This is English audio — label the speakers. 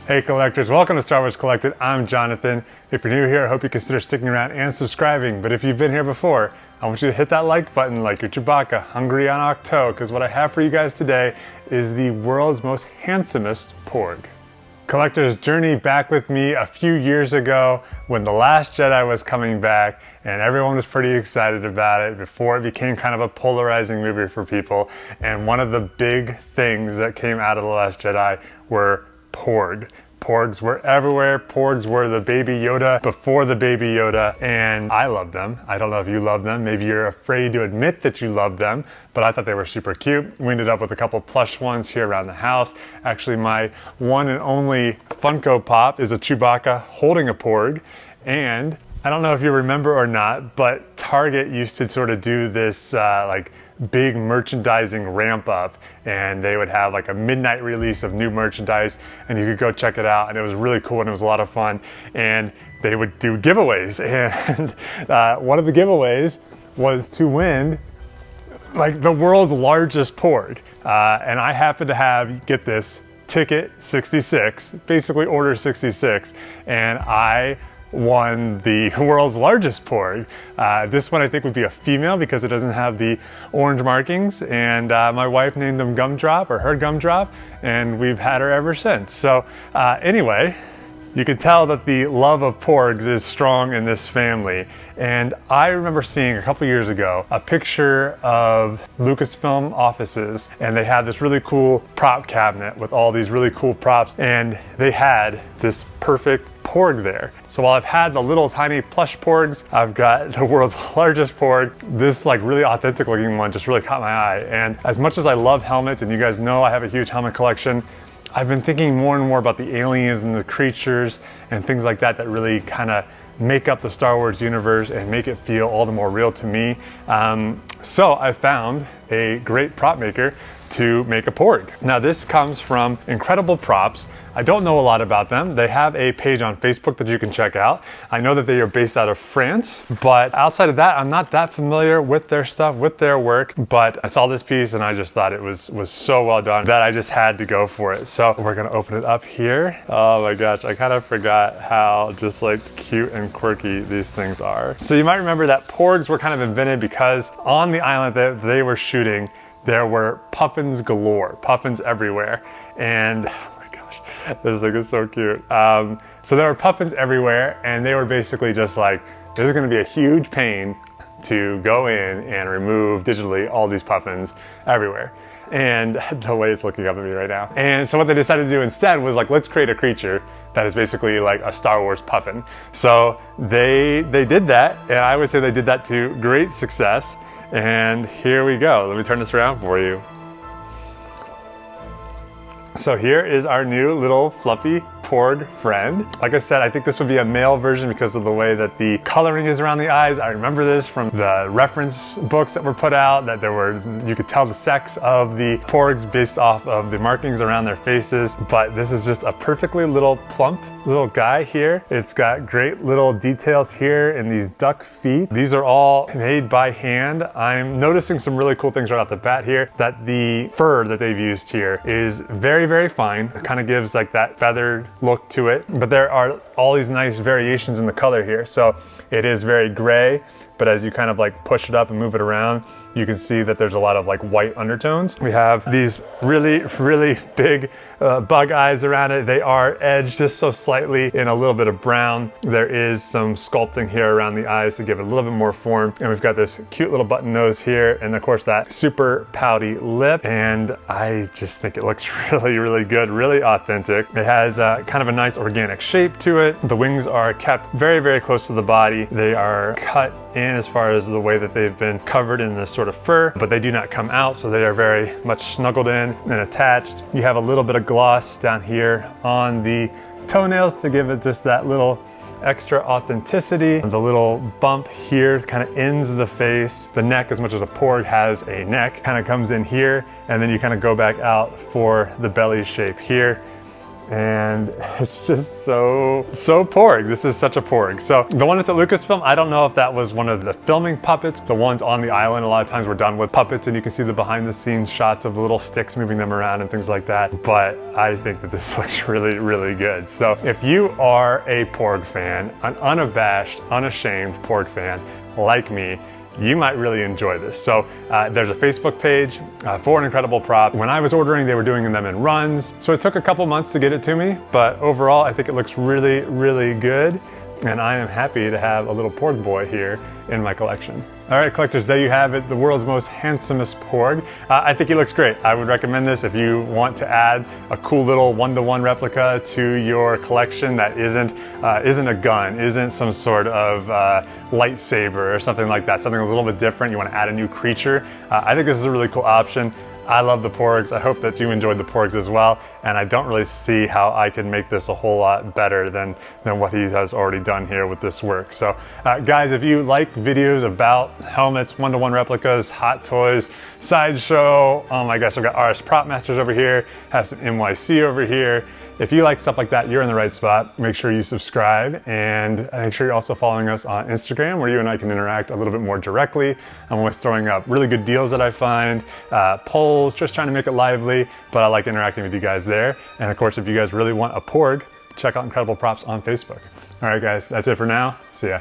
Speaker 1: Hey collectors, welcome to Star Wars Collected. I'm Jonathan. If you're new here, I hope you consider sticking around and subscribing. But if you've been here before, I want you to hit that like button like you're Chewbacca, hungry on Octo, because what I have for you guys today is the world's most handsomest Porg. Collectors, journey back with me a few years ago when The Last Jedi was coming back and everyone was pretty excited about it before it became kind of a polarizing movie for people. And one of the big things that came out of The Last Jedi were Porg. Porgs were everywhere. Porgs were the baby Yoda before the baby Yoda, and I love them. I don't know if you love them. Maybe you're afraid to admit that you love them, but I thought they were super cute. We ended up with a couple plush ones here around the house. Actually, my one and only Funko Pop is a Chewbacca holding a Porg, and I don't know if you remember or not, but Target used to sort of do this like big merchandising ramp up, and they would have like a midnight release of new merchandise and you could go check it out, and it was really cool and it was a lot of fun. And they would do giveaways, and one of the giveaways was to win like the world's largest Porg. And I happen to have, get this, ticket 66, basically order 66, and I won the world's largest Porg. This one I think would be a female because it doesn't have the orange markings, and my wife named them Gumdrop, or her Gumdrop, and we've had her ever since. So anyway, you can tell that the love of Porgs is strong in this family. And I remember seeing a couple years ago a picture of Lucasfilm offices, and they had this really cool prop cabinet with all these really cool props, and they had this perfect Porg there. So while I've had the little tiny plush Porgs, I've got the world's largest Porg. This like really authentic looking one just really caught my eye. And as much as I love helmets, and you guys know I have a huge helmet collection, I've been thinking more and more about the aliens and the creatures and things like that that really kind of make up the Star Wars universe and make it feel all the more real to me. So I found a great prop maker to make a Porg. Now this comes from Incredible Props. I don't know a lot about them. They have a page on Facebook that you can check out. I know that they are based out of France, but outside of that, I'm not that familiar with their stuff, with their work, but I saw this piece and I just thought it was so well done that I just had to go for it. So we're gonna open it up here. Oh my gosh, I kind of forgot how just like cute and quirky these things are. So you might remember that Porgs were kind of invented because on the island that they were shooting, there were puffins galore, puffins everywhere. And this thing is so cute. So there were puffins everywhere, and they were basically just like, this is gonna be a huge pain to go in and remove digitally all these puffins everywhere. And the way it's looking up at me right now. And so what they decided to do instead was like, let's create a creature that is basically like a Star Wars puffin. So they did that, and I would say they did that to great success. And here we go. Let me turn this around for you. So here is our new little fluffy Porg friend. Like I said, I think this would be a male version because of the way that the coloring is around the eyes. I remember this from the reference books that were put out, that you could tell the sex of the Porgs based off of the markings around their faces. But this is just a perfectly little plump little guy here. It's got great little details here in these duck feet. These are all made by hand. I'm noticing some really cool things right off the bat here, that the fur that they've used here is very, very fine. It kind of gives like that feathered look to it, but there are all these nice variations in the color here. So it is very gray, but as you kind of like push it up and move it around, you can see that there's a lot of like white undertones. We have these really, really big bug eyes around it. They are edged just so slightly in a little bit of brown. There is some sculpting here around the eyes to give it a little bit more form. And we've got this cute little button nose here, and of course that super pouty lip. And I just think it looks really, really good, really authentic. It has kind of a nice organic shape to it. The wings are kept very, very close to the body. They are cut in as far as the way that they've been covered in this sort of fur, but they do not come out, so they are very much snuggled in and attached. You have a little bit of gloss down here on the toenails to give it just that little extra authenticity. The little bump here kind of ends the face. The neck, as much as a Porg has a neck, kind of comes in here, and then you kind of go back out for the belly shape here. and it's just so Porg. This is such a Porg. So the one that's at Lucasfilm, I don't know if that was one of the filming puppets. The ones on the island a lot of times were done with puppets, and you can see the behind the scenes shots of the little sticks moving them around and things like that. But I think that this looks really good. So if you are a Porg fan, an unabashed, unashamed Porg fan like me, you might really enjoy this. So there's a Facebook page for an incredible prop. When I was ordering, they were doing them in runs. So it took a couple months to get it to me, but overall, I think it looks really good. And I am happy to have a little Porg boy here in my collection. All right, collectors, there you have it, the world's most handsomest Porg. I think he looks great. I would recommend this if you want to add a cool little one-to-one replica to your collection that isn't a gun, isn't some sort of lightsaber or something like that, something a little bit different. You want to add a new creature. I think this is a really cool option. I love the Porgs. I hope that you enjoyed the Porgs as well. And I don't really see how I can make this a whole lot better than what he has already done here with this work. So guys, if you like videos about helmets, one-to-one replicas, hot toys, sideshow, oh my gosh, I've got RS Prop Masters over here, have some NYC over here. If you like stuff like that, you're in the right spot. Make sure you subscribe, and make sure you're also following us on Instagram, where you and I can interact a little bit more directly. I'm always throwing up really good deals that I find, polls, just trying to make it lively, but I like interacting with you guys there. And of course, if you guys really want a Porg, check out Incredible Props on Facebook. All right, guys, that's it for now. See ya.